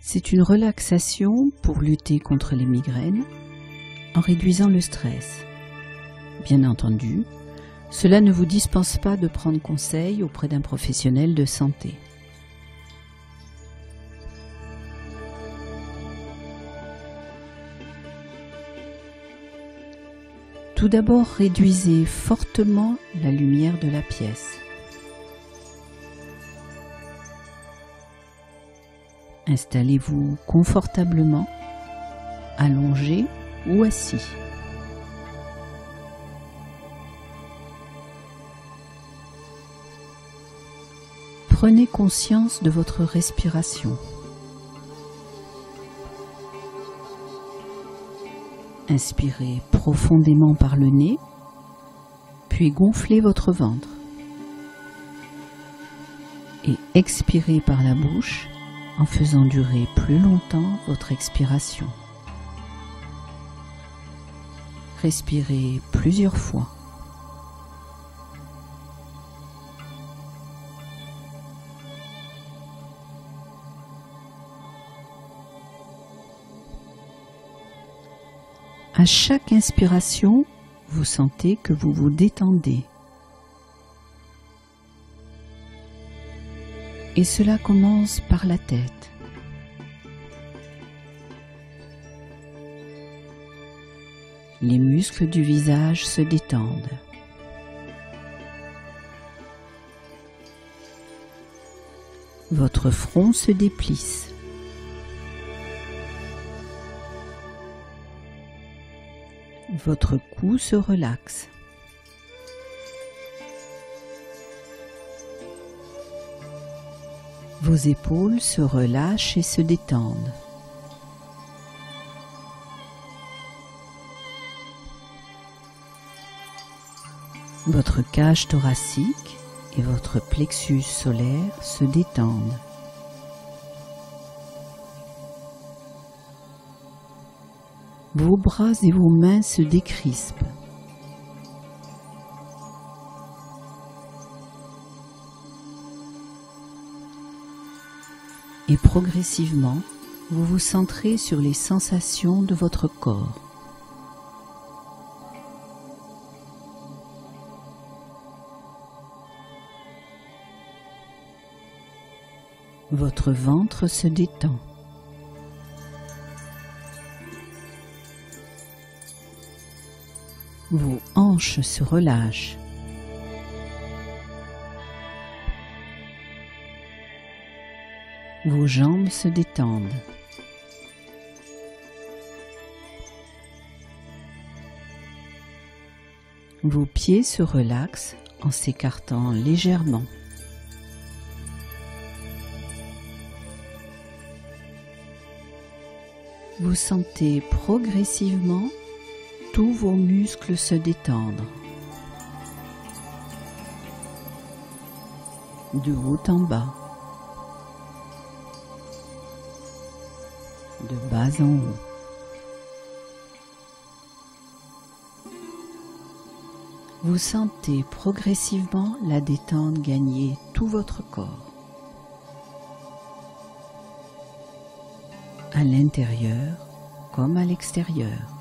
C'est une relaxation pour lutter contre les migraines en réduisant le stress. Bien entendu, cela ne vous dispense pas de prendre conseil auprès d'un professionnel de santé. Tout d'abord, réduisez fortement la lumière de la pièce. Installez-vous confortablement, allongé ou assis. Prenez conscience de votre respiration. Inspirez profondément par le nez, puis gonflez votre ventre. Et expirez par la bouche en faisant durer plus longtemps votre expiration. Respirez plusieurs fois. À chaque inspiration, vous sentez que vous vous détendez. Et cela commence par la tête. Les muscles du visage se détendent. Votre front se déplisse. Votre cou se relaxe. Vos épaules se relâchent et se détendent. Votre cage thoracique et votre plexus solaire se détendent. Vos bras et vos mains se décrispent. Et progressivement, vous vous centrez sur les sensations de votre corps. Votre ventre se détend. Vos hanches se relâchent. Vos jambes se détendent. Vos pieds se relaxent en s'écartant légèrement. Vous sentez progressivement tous vos muscles se détendre. De haut en bas. De bas en haut. Vous sentez progressivement la détente gagner tout votre corps. À l'intérieur comme à l'extérieur.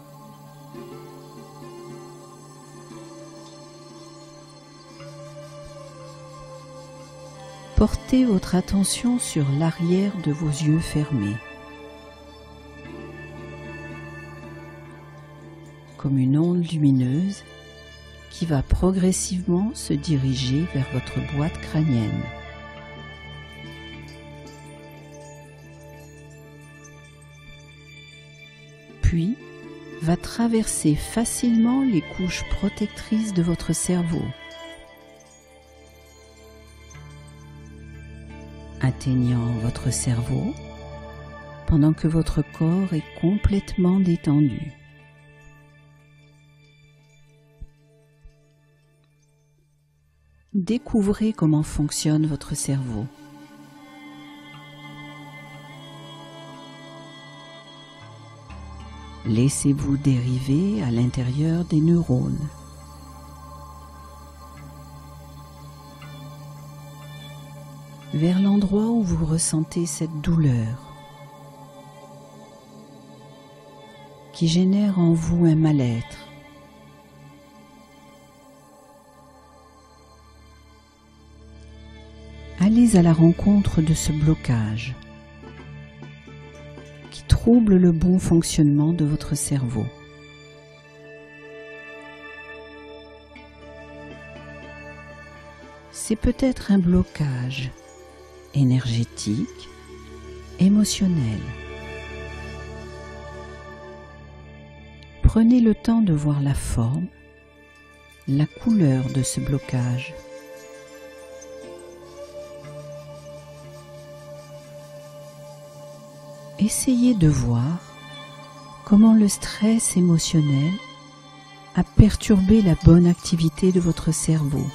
Portez votre attention sur l'arrière de vos yeux fermés. Comme une onde lumineuse qui va progressivement se diriger vers votre boîte crânienne. Puis, va traverser facilement les couches protectrices de votre cerveau, atteignant votre cerveau pendant que votre corps est complètement détendu. Découvrez comment fonctionne votre cerveau. Laissez-vous dériver à l'intérieur des neurones. Vers l'endroit où vous ressentez cette douleur qui génère en vous un mal-être. Allez à la rencontre de ce blocage qui trouble le bon fonctionnement de votre cerveau. C'est peut-être un blocage énergétique, émotionnel. Prenez le temps de voir la forme, la couleur de ce blocage. Essayez de voir comment le stress émotionnel a perturbé la bonne activité de votre cerveau.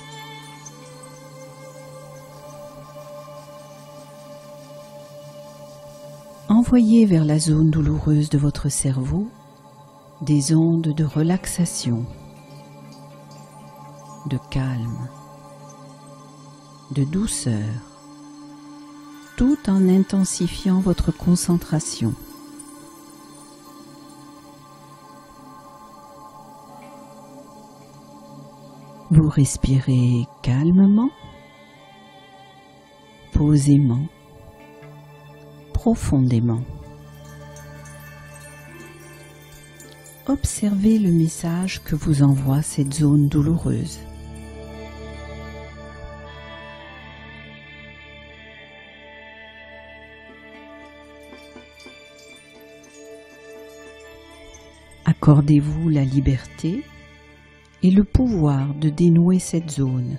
Envoyez vers la zone douloureuse de votre cerveau des ondes de relaxation, de calme, de douceur, tout en intensifiant votre concentration. Vous respirez calmement, posément, profondément. Observez le message que vous envoie cette zone douloureuse. Accordez-vous la liberté et le pouvoir de dénouer cette zone.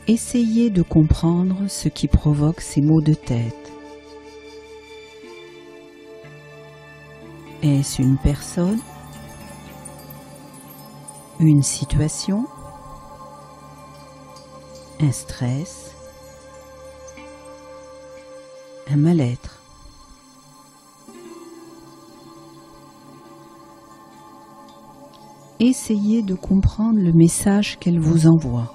Essayez de comprendre ce qui provoque ces maux de tête. Est-ce une personne, une situation, un stress, un mal-être? Essayez de comprendre le message qu'elle vous envoie.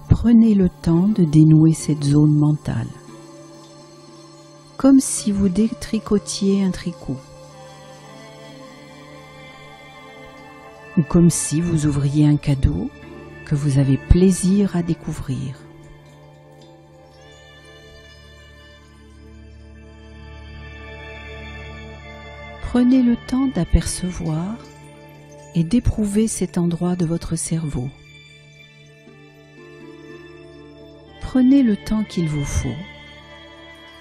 Prenez le temps de dénouer cette zone mentale, comme si vous détricotiez un tricot, ou comme si vous ouvriez un cadeau que vous avez plaisir à découvrir. Prenez le temps d'apercevoir et d'éprouver cet endroit de votre cerveau. Prenez le temps qu'il vous faut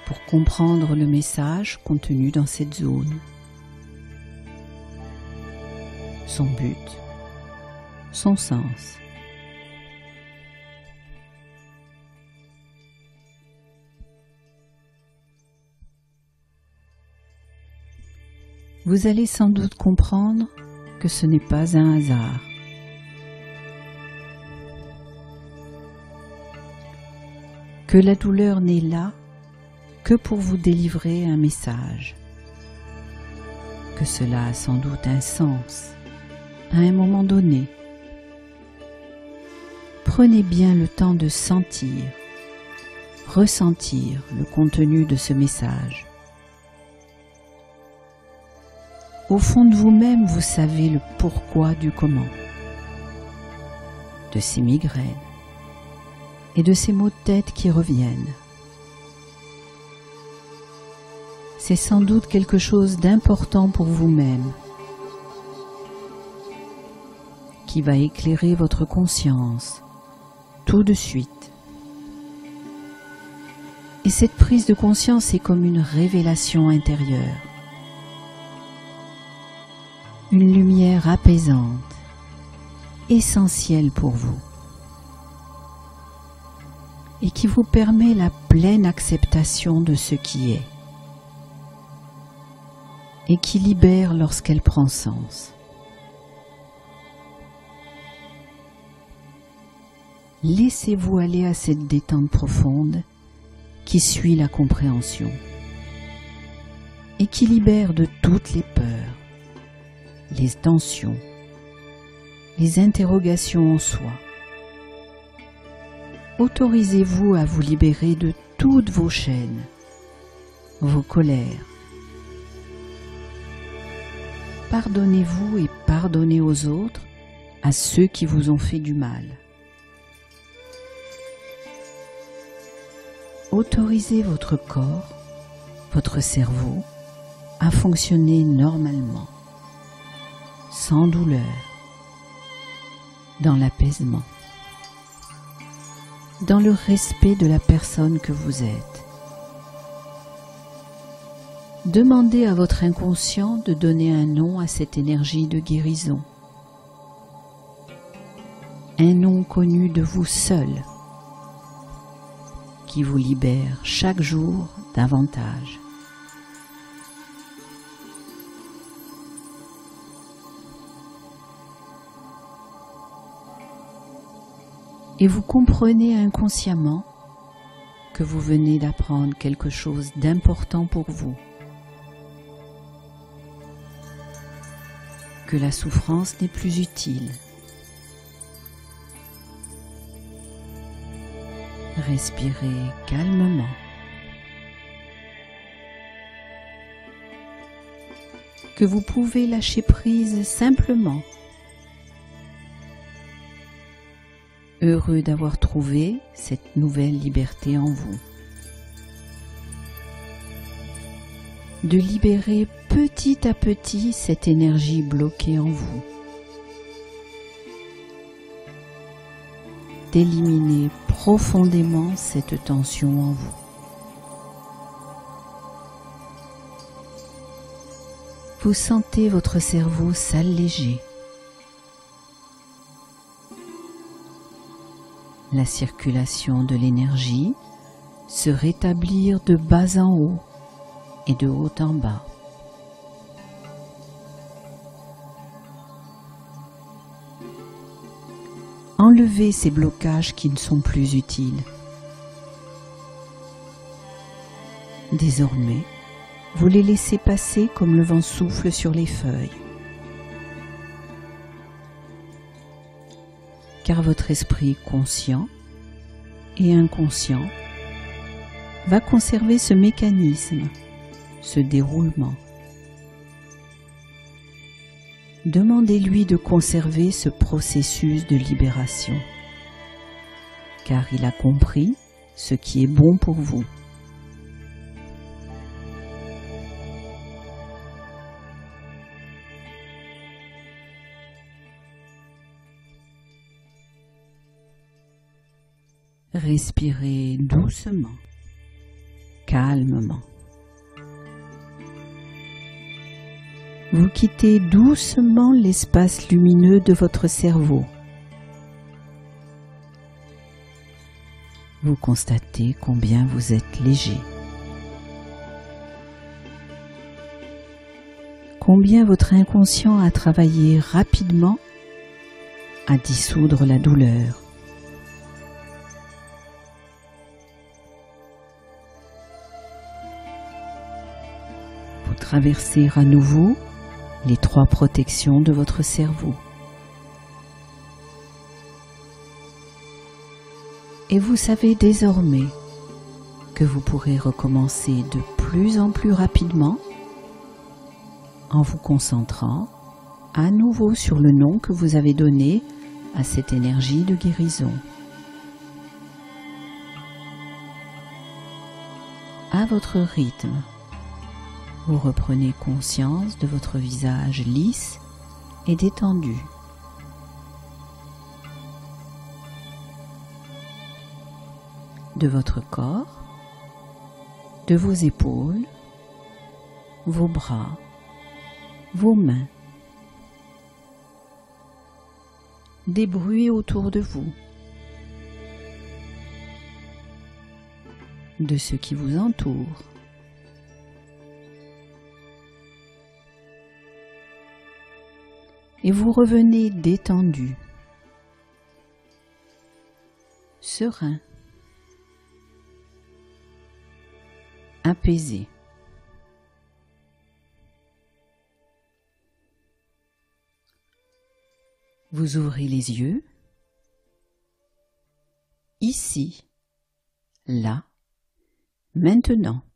pour comprendre le message contenu dans cette zone, son but, son sens. Vous allez sans doute comprendre que ce n'est pas un hasard. Que la douleur n'est là que pour vous délivrer un message. Que cela a sans doute un sens à un moment donné. Prenez bien le temps de sentir, ressentir le contenu de ce message. Au fond de vous-même, vous savez le pourquoi du comment de ces migraines et de ces maux de tête qui reviennent. C'est sans doute quelque chose d'important pour vous-même qui va éclairer votre conscience tout de suite. Et cette prise de conscience est comme une révélation intérieure, une lumière apaisante, essentielle pour vous, et qui vous permet la pleine acceptation de ce qui est, et qui libère lorsqu'elle prend sens. Laissez-vous aller à cette détente profonde qui suit la compréhension et qui libère de toutes les peurs, les tensions, les interrogations en soi. autorisez-vous à vous libérer de toutes vos chaînes, vos colères. Pardonnez-vous et pardonnez aux autres, à ceux qui vous ont fait du mal. Autorisez votre corps, votre cerveau, à fonctionner normalement, sans douleur, dans l'apaisement, dans le respect de la personne que vous êtes. Demandez à votre inconscient de donner un nom à cette énergie de guérison, un nom connu de vous seul, qui vous libère chaque jour davantage. Et vous comprenez inconsciemment que vous venez d'apprendre quelque chose d'important pour vous, que la souffrance n'est plus utile. Respirez calmement. Que vous pouvez lâcher prise simplement. Heureux d'avoir trouvé cette nouvelle liberté en vous. De libérer petit à petit cette énergie bloquée en vous. D'éliminer profondément cette tension en vous. Vous sentez votre cerveau s'alléger. La circulation de l'énergie se rétablir de bas en haut et de haut en bas. Enlevez ces blocages qui ne sont plus utiles. Désormais, vous les laissez passer comme le vent souffle sur les feuilles. Car votre esprit conscient et inconscient va conserver ce mécanisme, ce déroulement. Demandez-lui de conserver ce processus de libération, car il a compris ce qui est bon pour vous. Respirez doucement, calmement. Vous quittez doucement l'espace lumineux de votre cerveau. Vous constatez combien vous êtes léger. Combien votre inconscient a travaillé rapidement à dissoudre la douleur. Vous traversez à nouveau les 3 protections de votre cerveau. Et vous savez désormais que vous pourrez recommencer de plus en plus rapidement en vous concentrant à nouveau sur le nom que vous avez donné à cette énergie de guérison. À votre rythme, vous reprenez conscience de votre visage lisse et détendu. De votre corps, de vos épaules, vos bras, vos mains. Des bruits autour de vous, de ce qui vous entoure. Et vous revenez détendu, serein, apaisé. Vous ouvrez les yeux, ici. ici, là, maintenant.